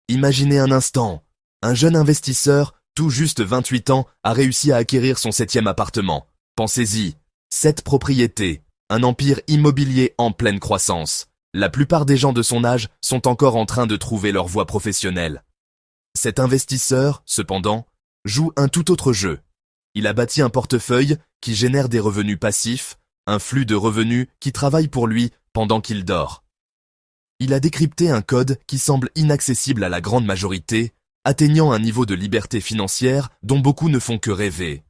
Imaginez un instant, un jeune investisseur, tout juste 28 ans, a réussi à acquérir son 7e appartement. Pensez-y, 7 propriétés, un empire immobilier en pleine croissance. La plupart des gens de son âge sont encore en train de trouver leur voie professionnelle. Cet investisseur, cependant, joue un tout autre jeu. Il a bâti un portefeuille qui génère des revenus passifs, un flux de revenus qui travaille pour lui pendant qu'il dort. Il a décrypté un code qui semble inaccessible à la grande majorité, atteignant un niveau de liberté financière dont beaucoup ne font que rêver.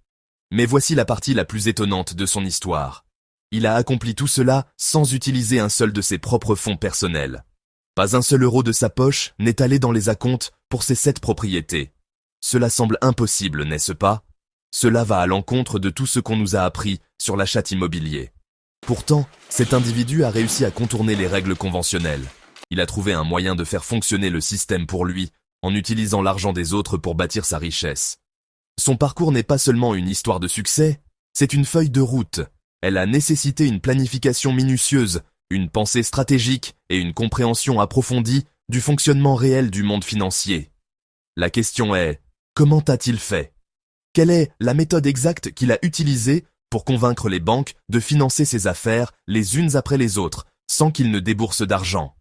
Mais voici la partie la plus étonnante de son histoire. Il a accompli tout cela sans utiliser un seul de ses propres fonds personnels. Pas un seul euro de sa poche n'est allé dans les acomptes pour ses 7 propriétés. Cela semble impossible, n'est-ce pas? Cela va à l'encontre de tout ce qu'on nous a appris sur l'achat immobilier. Pourtant, cet individu a réussi à contourner les règles conventionnelles. Il a trouvé un moyen de faire fonctionner le système pour lui, en utilisant l'argent des autres pour bâtir sa richesse. Son parcours n'est pas seulement une histoire de succès, c'est une feuille de route. Elle a nécessité une planification minutieuse, une pensée stratégique et une compréhension approfondie du fonctionnement réel du monde financier. La question est, comment a-t-il fait? Quelle est la méthode exacte qu'il a utilisée pour convaincre les banques de financer ses affaires les unes après les autres, sans qu'il ne débourse d'argent?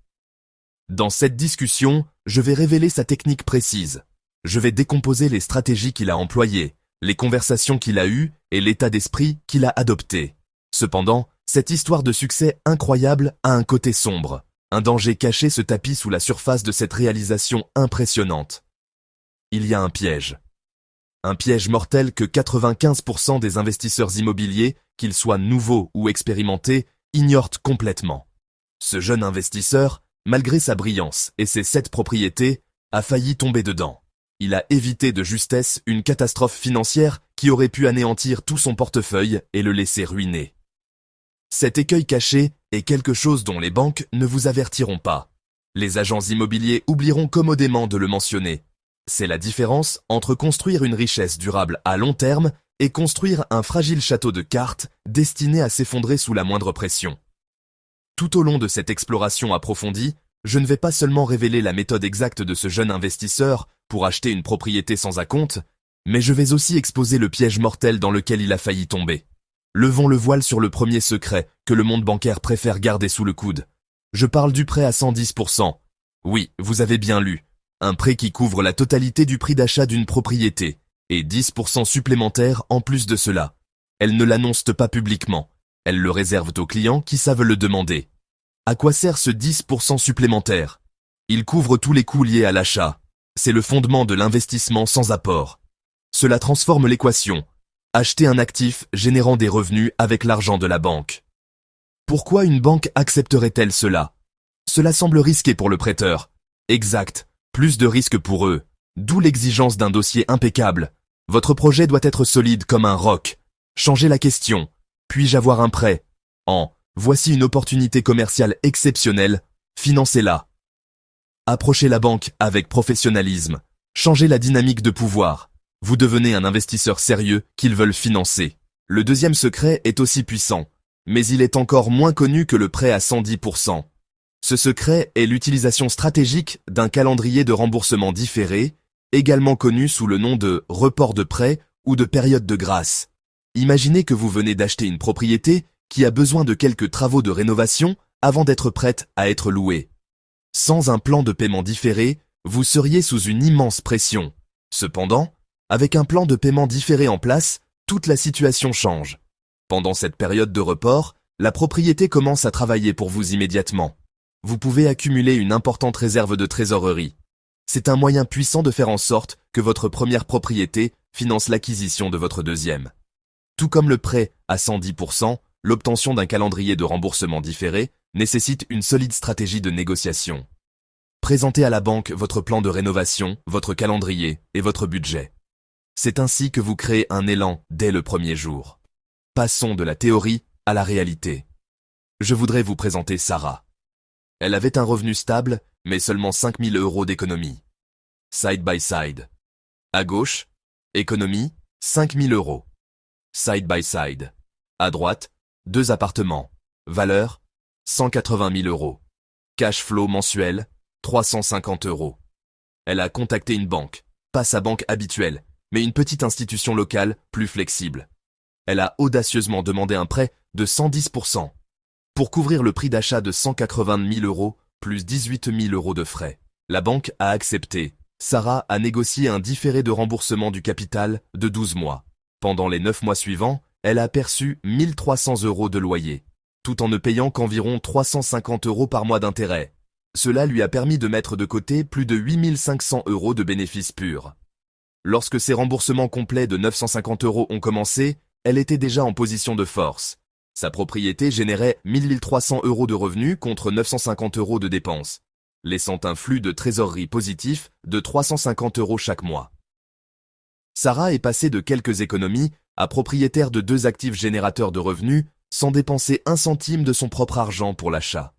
Dans cette discussion, je vais révéler sa technique précise. Je vais décomposer les stratégies qu'il a employées, les conversations qu'il a eues et l'état d'esprit qu'il a adopté. Cependant, cette histoire de succès incroyable a un côté sombre. Un danger caché se tapit sous la surface de cette réalisation impressionnante. Il y a un piège. Un piège mortel que 95% des investisseurs immobiliers, qu'ils soient nouveaux ou expérimentés, ignorent complètement. Ce jeune investisseur, malgré sa brillance et ses 7 propriétés, a failli tomber dedans. Il a évité de justesse une catastrophe financière qui aurait pu anéantir tout son portefeuille et le laisser ruiner. Cet écueil caché est quelque chose dont les banques ne vous avertiront pas. Les agents immobiliers oublieront commodément de le mentionner. C'est la différence entre construire une richesse durable à long terme et construire un fragile château de cartes destiné à s'effondrer sous la moindre pression. Tout au long de cette exploration approfondie, je ne vais pas seulement révéler la méthode exacte de ce jeune investisseur pour acheter une propriété sans acompte, mais je vais aussi exposer le piège mortel dans lequel il a failli tomber. Levons le voile sur le premier secret que le monde bancaire préfère garder sous le coude. Je parle du prêt à 110%. Oui, vous avez bien lu. Un prêt qui couvre la totalité du prix d'achat d'une propriété, et 10% supplémentaires en plus de cela. Elles ne l'annoncent pas publiquement. Elles le réservent aux clients qui savent le demander. À quoi sert ce 10% supplémentaire? Il couvre tous les coûts liés à l'achat. C'est le fondement de l'investissement sans apport. Cela transforme l'équation. Acheter un actif générant des revenus avec l'argent de la banque. Pourquoi une banque accepterait-elle cela? Cela semble risqué pour le prêteur. Exact. Plus de risques pour eux. D'où l'exigence d'un dossier impeccable. Votre projet doit être solide comme un roc. Changez la question. Puis-je avoir un prêt? Voici une opportunité commerciale exceptionnelle. Financez-la. Approchez la banque avec professionnalisme. Changez la dynamique de pouvoir. Vous devenez un investisseur sérieux qu'ils veulent financer. Le deuxième secret est aussi puissant, mais il est encore moins connu que le prêt à 110%. Ce secret est l'utilisation stratégique d'un calendrier de remboursement différé, également connu sous le nom de report de prêt ou de période de grâce. Imaginez que vous venez d'acheter une propriété qui a besoin de quelques travaux de rénovation avant d'être prête à être louée. Sans un plan de paiement différé, vous seriez sous une immense pression. Cependant, avec un plan de paiement différé en place, toute la situation change. Pendant cette période de report, la propriété commence à travailler pour vous immédiatement. Vous pouvez accumuler une importante réserve de trésorerie. C'est un moyen puissant de faire en sorte que votre première propriété finance l'acquisition de votre deuxième. Tout comme le prêt à 110%, l'obtention d'un calendrier de remboursement différé nécessite une solide stratégie de négociation. Présentez à la banque votre plan de rénovation, votre calendrier et votre budget. C'est ainsi que vous créez un élan dès le premier jour. Passons de la théorie à la réalité. Je voudrais vous présenter Sarah. Elle avait un revenu stable, mais seulement 5 000 € d'économie. Side by side. À gauche, économie, 5 000 €. Side by side. À droite, 2 appartements. Valeur, 180 000 €. Cash flow mensuel, 350 €. elle a contacté une banque. Pas sa banque habituelle, mais une petite institution locale plus flexible. Elle a audacieusement demandé un prêt de 110%. Pour couvrir le prix d'achat de 180 000 euros plus 18 000 euros de frais. La banque a accepté. Sarah a négocié un différé de remboursement du capital de 12 mois. Pendant les 9 mois suivants, elle a perçu 1 300 euros de loyer, tout en ne payant qu'environ 350 euros par mois d'intérêt. Cela lui a permis de mettre de côté plus de 8 500 euros de bénéfices purs. Lorsque ses remboursements complets de 950 euros ont commencé, elle était déjà en position de force. Sa propriété générait 1 300 euros de revenus contre 950 euros de dépenses, laissant un flux de trésorerie positif de 350 euros chaque mois. Sarah est passée de quelques économies à propriétaire de 2 actifs générateurs de revenus sans dépenser un centime de son propre argent pour l'achat.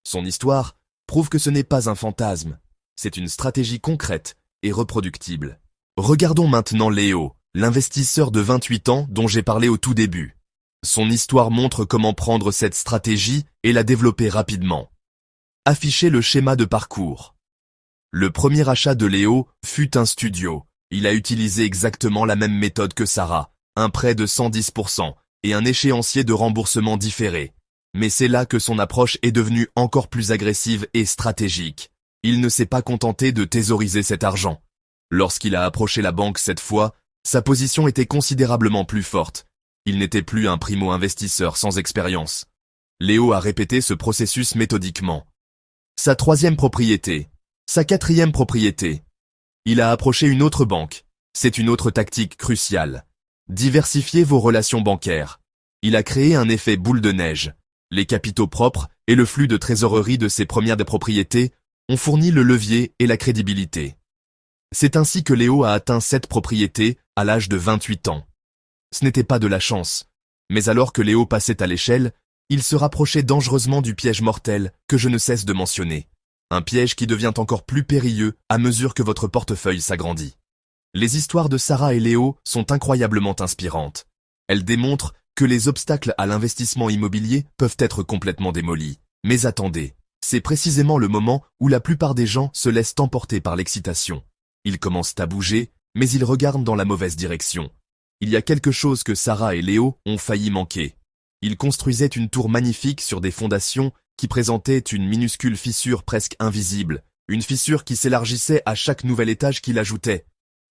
Son histoire prouve que ce n'est pas un fantasme, c'est une stratégie concrète et reproductible. Regardons maintenant Léo, l'investisseur de 28 ans dont j'ai parlé au tout début. Son histoire montre comment prendre cette stratégie et la développer rapidement. Affichez le schéma de parcours. Le premier achat de Léo fut un studio. Il a utilisé exactement la même méthode que Sarah, un prêt de 110% et un échéancier de remboursement différé. Mais c'est là que son approche est devenue encore plus agressive et stratégique. Il ne s'est pas contenté de thésauriser cet argent. Lorsqu'il a approché la banque cette fois, sa position était considérablement plus forte. Il n'était plus un primo-investisseur sans expérience. Léo a répété ce processus méthodiquement. Sa 3e propriété, sa 4e propriété. Il a approché une autre banque. C'est une autre tactique cruciale. Diversifiez vos relations bancaires. Il a créé un effet boule de neige. Les capitaux propres et le flux de trésorerie de ses premières propriétés ont fourni le levier et la crédibilité. C'est ainsi que Léo a atteint 7 propriétés à l'âge de 28 ans. Ce n'était pas de la chance, mais alors que Léo passait à l'échelle, il se rapprochait dangereusement du piège mortel que je ne cesse de mentionner. Un piège qui devient encore plus périlleux à mesure que votre portefeuille s'agrandit. Les histoires de Sarah et Léo sont incroyablement inspirantes. Elles démontrent que les obstacles à l'investissement immobilier peuvent être complètement démolis. Mais attendez, c'est précisément le moment où la plupart des gens se laissent emporter par l'excitation. Ils commencent à bouger, mais ils regardent dans la mauvaise direction. Il y a quelque chose que Sarah et Léo ont failli manquer. Ils construisaient une tour magnifique sur des fondations qui présentaient une minuscule fissure presque invisible, une fissure qui s'élargissait à chaque nouvel étage qu'il ajoutait.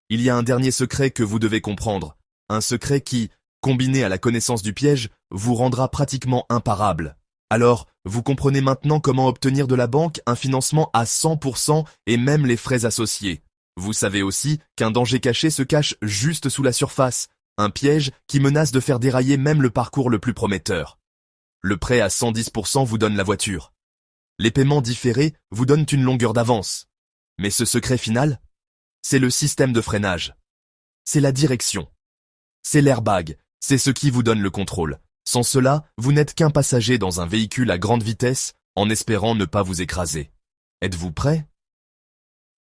Il y a un dernier secret que vous devez comprendre, un secret qui, combiné à la connaissance du piège, vous rendra pratiquement imparable. Alors, vous comprenez maintenant comment obtenir de la banque un financement à 100% et même les frais associés. Vous savez aussi qu'un danger caché se cache juste sous la surface, un piège qui menace de faire dérailler même le parcours le plus prometteur. Le prêt à 110% vous donne la voiture. Les paiements différés vous donnent une longueur d'avance. Mais ce secret final, c'est le système de freinage. C'est la direction. C'est l'airbag, c'est ce qui vous donne le contrôle. Sans cela, vous n'êtes qu'un passager dans un véhicule à grande vitesse en espérant ne pas vous écraser. Êtes-vous prêt?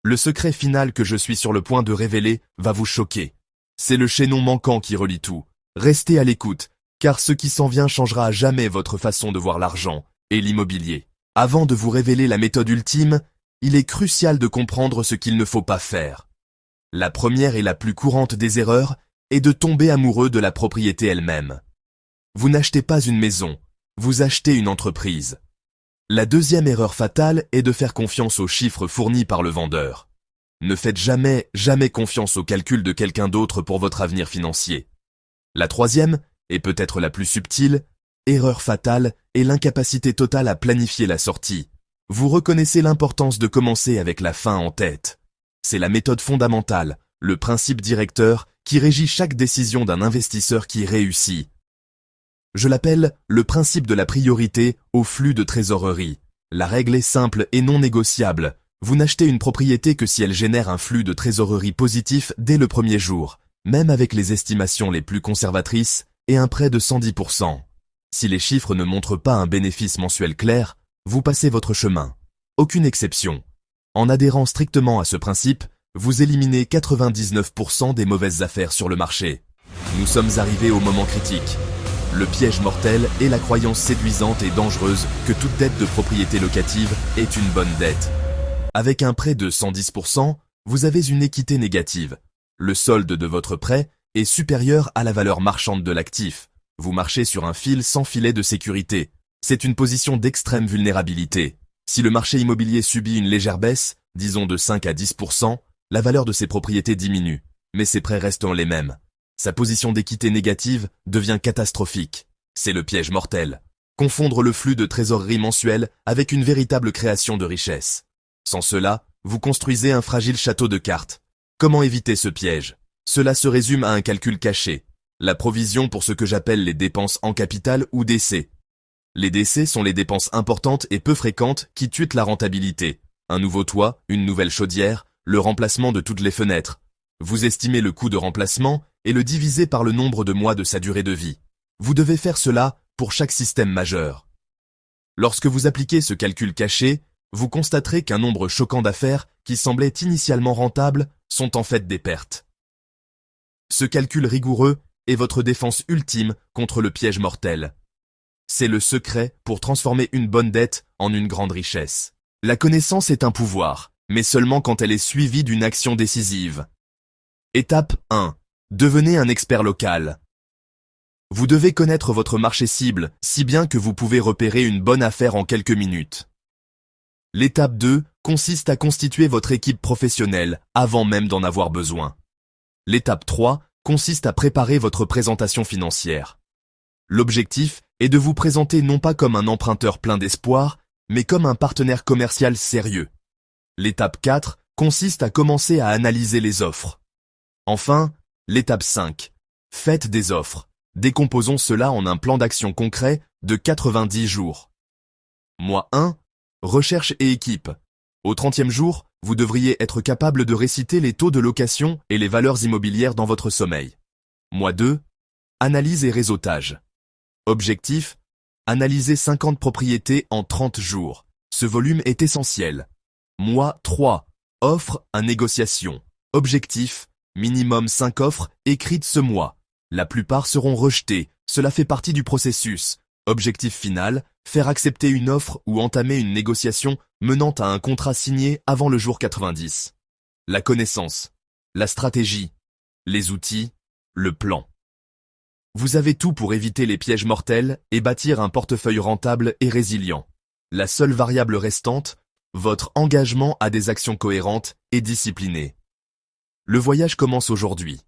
Le secret final que je suis sur le point de révéler va vous choquer. C'est le chaînon manquant qui relie tout. Restez à l'écoute, car ce qui s'en vient changera à jamais votre façon de voir l'argent et l'immobilier. Avant de vous révéler la méthode ultime, il est crucial de comprendre ce qu'il ne faut pas faire. La première et la plus courante des erreurs est de tomber amoureux de la propriété elle-même. Vous n'achetez pas une maison, vous achetez une entreprise. La deuxième erreur fatale est de faire confiance aux chiffres fournis par le vendeur. Ne faites jamais confiance aux calculs de quelqu'un d'autre pour votre avenir financier. La troisième, et peut-être la plus subtile, erreur fatale est l'incapacité totale à planifier la sortie. Vous reconnaissez l'importance de commencer avec la fin en tête. C'est la méthode fondamentale, le principe directeur qui régit chaque décision d'un investisseur qui réussit. Je l'appelle le principe de la priorité au flux de trésorerie. La règle est simple et non négociable. Vous n'achetez une propriété que si elle génère un flux de trésorerie positif dès le premier jour, même avec les estimations les plus conservatrices et un prêt de 110%. Si les chiffres ne montrent pas un bénéfice mensuel clair, vous passez votre chemin. Aucune exception. En adhérant strictement à ce principe, vous éliminez 99% des mauvaises affaires sur le marché. Nous sommes arrivés au moment critique. Le piège mortel est la croyance séduisante et dangereuse que toute dette de propriété locative est une bonne dette. Avec un prêt de 110%, vous avez une équité négative. Le solde de votre prêt est supérieur à la valeur marchande de l'actif. Vous marchez sur un fil sans filet de sécurité. C'est une position d'extrême vulnérabilité. Si le marché immobilier subit une légère baisse, disons de 5 à 10%, la valeur de ses propriétés diminue, mais ses prêts restent les mêmes. Sa position d'équité négative devient catastrophique. C'est le piège mortel. Confondre le flux de trésorerie mensuel avec une véritable création de richesse. Sans cela, vous construisez un fragile château de cartes. Comment éviter ce piège? Cela se résume à un calcul caché. La provision pour ce que j'appelle les dépenses en capital ou décès. Les décès sont les dépenses importantes et peu fréquentes qui tuent la rentabilité. Un nouveau toit, une nouvelle chaudière, le remplacement de toutes les fenêtres. Vous estimez le coût de remplacement et le divisez par le nombre de mois de sa durée de vie. Vous devez faire cela pour chaque système majeur. Lorsque vous appliquez ce calcul caché, vous constaterez qu'un nombre choquant d'affaires qui semblaient initialement rentables sont en fait des pertes. Ce calcul rigoureux est votre défense ultime contre le piège mortel. C'est le secret pour transformer une bonne dette en une grande richesse. La connaissance est un pouvoir, mais seulement quand elle est suivie d'une action décisive. Étape 1. Devenez un expert local. Vous devez connaître votre marché cible, si bien que vous pouvez repérer une bonne affaire en quelques minutes. L'étape 2 consiste à constituer votre équipe professionnelle avant même d'en avoir besoin. L'étape 3 consiste à préparer votre présentation financière. L'objectif est de vous présenter non pas comme un emprunteur plein d'espoir, mais comme un partenaire commercial sérieux. L'étape 4 consiste à commencer à analyser les offres. Enfin, l'étape 5. Faites des offres. Décomposons cela en un plan d'action concret de 90 jours. Mois 1. Recherche et équipe. Au 30e jour, vous devriez être capable de réciter les taux de location et les valeurs immobilières dans votre sommeil. Mois 2. Analyse et réseautage. Objectif. Analyser 50 propriétés en 30 jours. Ce volume est essentiel. Mois 3. Offre à négociation. Objectif. Minimum 5 offres écrites ce mois. La plupart seront rejetées, cela fait partie du processus. Objectif final, faire accepter une offre ou entamer une négociation menant à un contrat signé avant le jour 90. La connaissance, la stratégie, les outils, le plan. Vous avez tout pour éviter les pièges mortels et bâtir un portefeuille rentable et résilient. La seule variable restante, votre engagement à des actions cohérentes et disciplinées. Le voyage commence aujourd'hui.